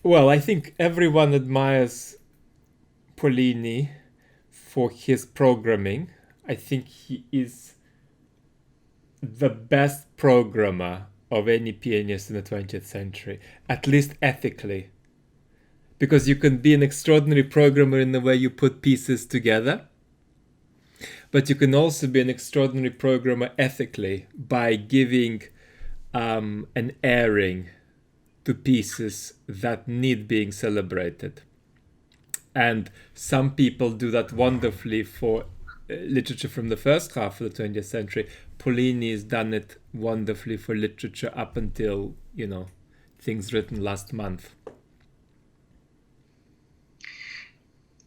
Well, I think everyone admires Pollini for his programming. I think he is the best programmer of any pianist in the 20th century, at least ethically. Because you can be an extraordinary programmer in the way you put pieces together, but you can also be an extraordinary programmer ethically by giving an airing to pieces that need being celebrated. And some people do that wonderfully for literature from the first half of the 20th century. Pollini has done it wonderfully for literature up until, things written last month.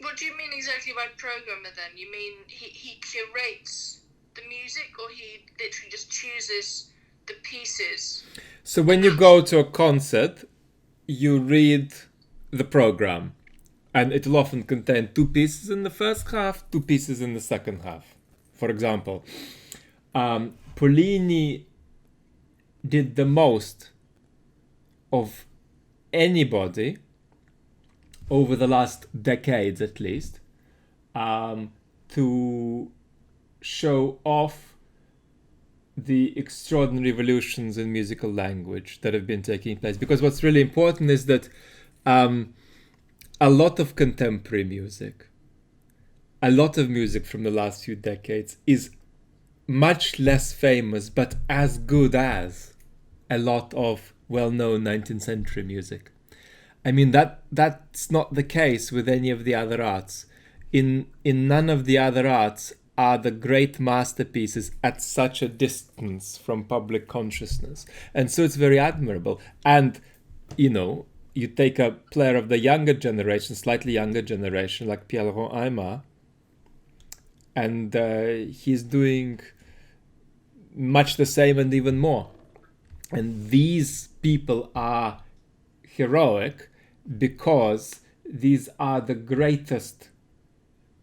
What do you mean exactly by programmer then? You mean he curates the music, or he literally just chooses the pieces? So when you go to a concert, you read the program, and it will often contain two pieces in the first half, two pieces in the second half. For example, Pollini did the most of anybody over the last decades at least to show off the extraordinary revolutions in musical language that have been taking place. Because what's really important is that a lot of contemporary music, a lot of music from the last few decades is much less famous but as good as a lot of well-known 19th century music. I mean that's not the case with any of the other arts. In none of the other arts are the great masterpieces at such a distance from public consciousness. And so it's very admirable. And you take a player of the younger generation, slightly younger generation, like Pierre-Laurent Aimard, and he's doing much the same and even more. And these people are heroic because these are the greatest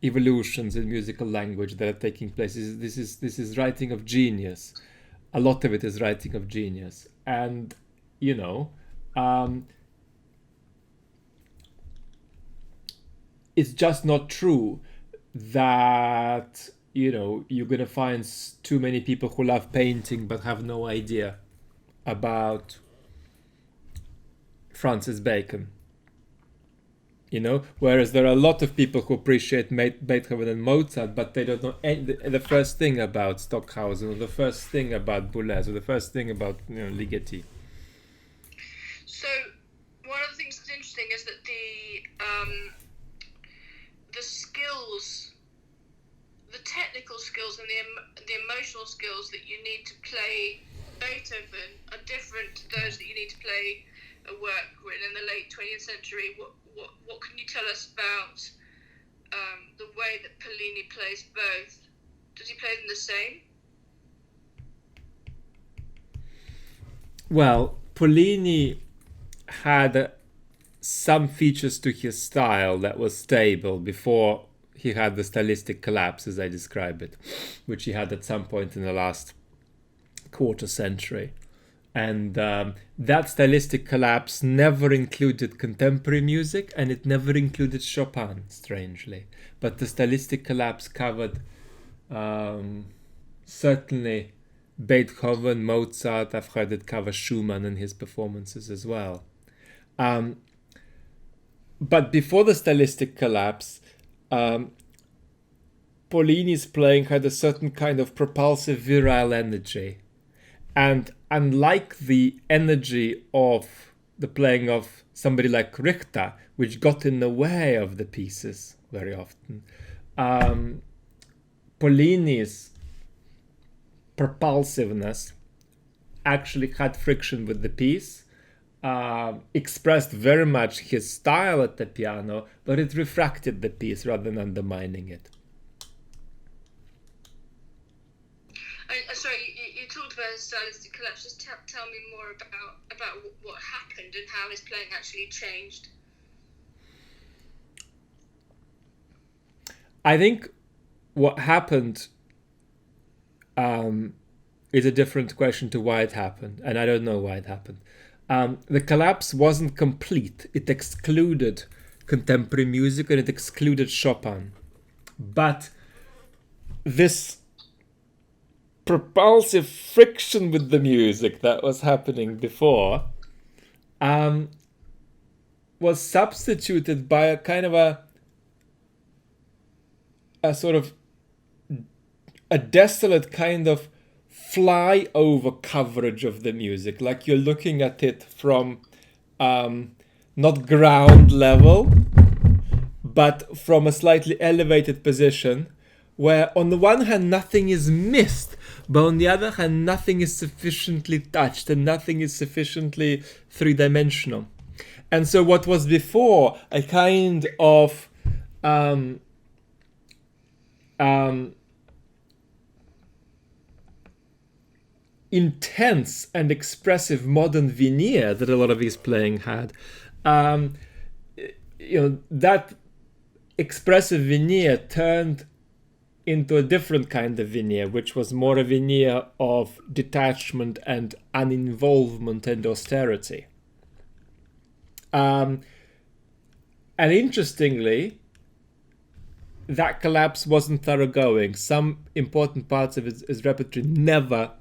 evolutions in musical language that are taking place. This is writing of genius. A lot of it is writing of genius, and it's just not true that you're gonna find too many people who love painting but have no idea about Francis Bacon. Whereas there are a lot of people who appreciate Beethoven and Mozart, but they don't know the first thing about Stockhausen, or the first thing about Boulez, or the first thing about Ligeti. So one of the things that's interesting is that the skills, the technical skills, and the emotional skills that you need to play Beethoven are different to those that you need to play a work written in the late 20th century. What can you tell us about the way that Pollini plays both? Does he play them the same? Well, Pollini had some features to his style that was stable before he had the stylistic collapse, as I describe it, which he had at some point in the last quarter century. And that stylistic collapse never included contemporary music, and it never included Chopin, strangely. But the stylistic collapse covered certainly Beethoven, Mozart. I've heard it cover Schumann in his performances as well. But before the stylistic collapse, Pollini's playing had a certain kind of propulsive virile energy. And unlike the energy of the playing of somebody like Richter, which got in the way of the pieces very often, Pollini's propulsiveness actually had friction with the piece, expressed very much his style at the piano, but it refracted the piece rather than undermining it. Sorry, you talked about his stylistic collapse. Just tell me more about what happened and how his playing actually changed. I think what happened is a different question to why it happened, and I don't know why it happened. The collapse wasn't complete. It excluded contemporary music and it excluded Chopin. But this propulsive friction with the music that was happening before was substituted by a kind of a sort of a desolate kind of flyover coverage of the music, like you're looking at it from not ground level, but from a slightly elevated position, where on the one hand nothing is missed, but on the other hand nothing is sufficiently touched and nothing is sufficiently three-dimensional. And so what was before a kind of intense and expressive modern veneer that a lot of his playing had, that expressive veneer turned into a different kind of veneer, which was more a veneer of detachment and uninvolvement and austerity. And interestingly, that collapse wasn't thoroughgoing. Some important parts of his repertory never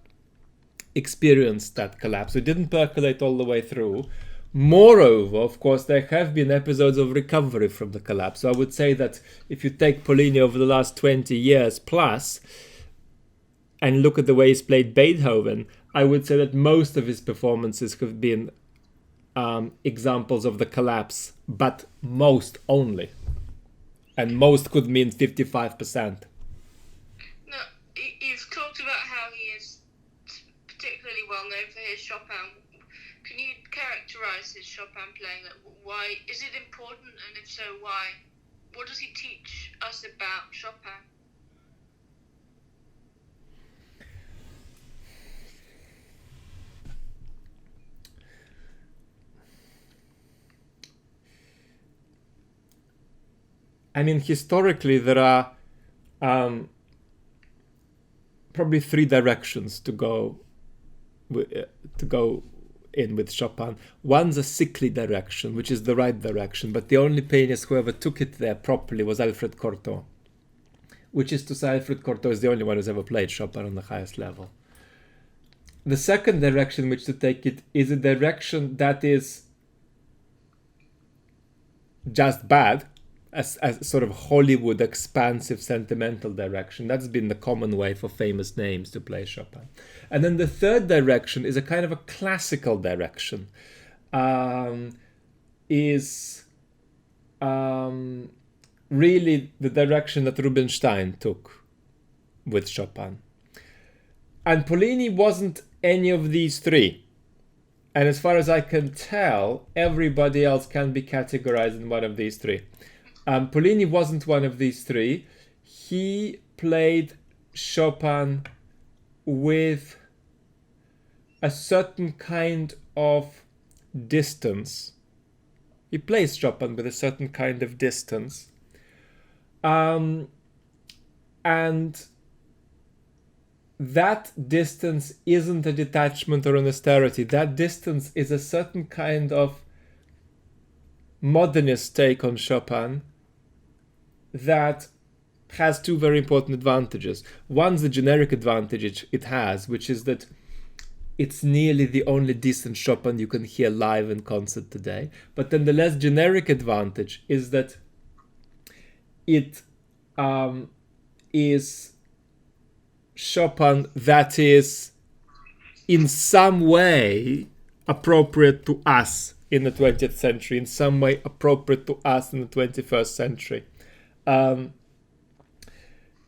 experienced that collapse. It didn't percolate all the way through. Moreover, of course, there have been episodes of recovery from the collapse. So I would say that if you take Pollini over the last 20 years plus and look at the way he's played Beethoven, I would say that most of his performances have been examples of the collapse, but most only. And most could mean 55%. No, you've talked about how he is particularly well known for his Chopin. Can you characterize his Chopin playing? Why is it important, and if so, why? What does he teach us about Chopin? I mean, historically, there are probably three directions to go in with Chopin. One's a sickly direction, which is the right direction, but the only pianist who ever took it there properly was Alfred Cortot, which is to say Alfred Cortot is the only one who's ever played Chopin on the highest level. The second direction which to take it is a direction that is just bad, as sort of Hollywood expansive sentimental direction. That's been the common way for famous names to play Chopin. And then the third direction is a kind of a classical direction, is really the direction that Rubinstein took with Chopin. And Pollini wasn't any of these three. And as far as I can tell, everybody else can be categorized in one of these three. Pollini wasn't one of these three. He played Chopin with a certain kind of distance. He plays Chopin with a certain kind of distance. And that distance isn't a detachment or an austerity. That distance is a certain kind of modernist take on Chopin that has two very important advantages. One's the generic advantage it has, which is that it's nearly the only decent Chopin you can hear live in concert today. But then the less generic advantage is that it is Chopin that is in some way appropriate to us in the 20th century, in some way appropriate to us in the 21st century.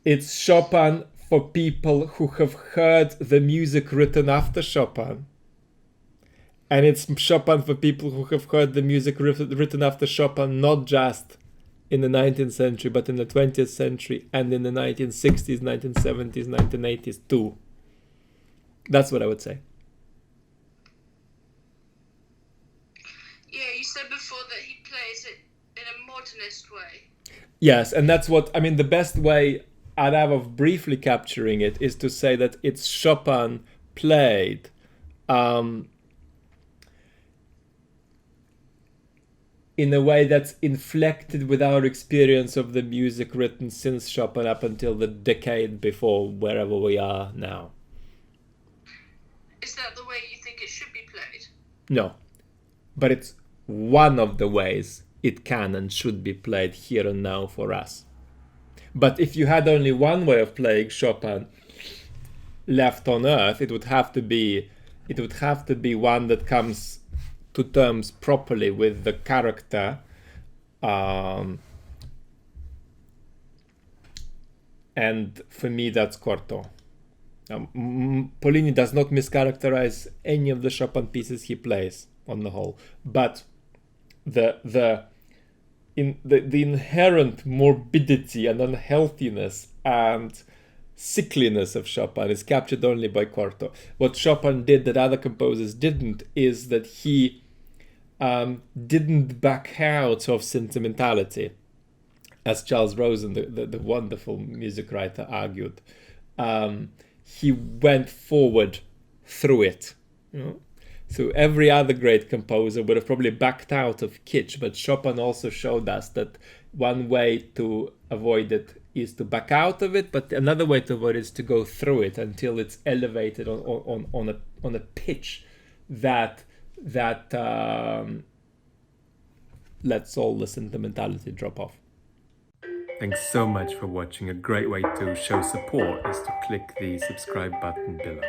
It's Chopin for people who have heard the music written after Chopin. And it's Chopin for people who have heard the music written after Chopin, not just in the 19th century, but in the 20th century and in the 1960s, 1970s, 1980s too. That's what I would say. Yeah, you said before that he plays it in a modernist way. Yes, and that's what, I mean, the best way I'd have of briefly capturing it is to say that it's Chopin played in a way that's inflected with our experience of the music written since Chopin up until the decade before, wherever we are now. Is that the way you think it should be played? No, but it's one of the ways it can and should be played here and now for us. But if you had only one way of playing Chopin left on earth, it would have to be one that comes to terms properly with the character, and for me that's Cortot. Pollini does not mischaracterize any of the Chopin pieces he plays on the whole, but the inherent morbidity and unhealthiness and sickliness of Chopin is captured only by Cortot. What Chopin did that other composers didn't is that he didn't back out of sentimentality, as Charles Rosen, the wonderful music writer, argued. He went forward through it. So every other great composer would have probably backed out of kitsch, but Chopin also showed us that one way to avoid it is to back out of it, but another way to avoid it is to go through it until it's elevated on a pitch that lets all the sentimentality drop off. Thanks so much for watching. A great way to show support is to click the subscribe button below.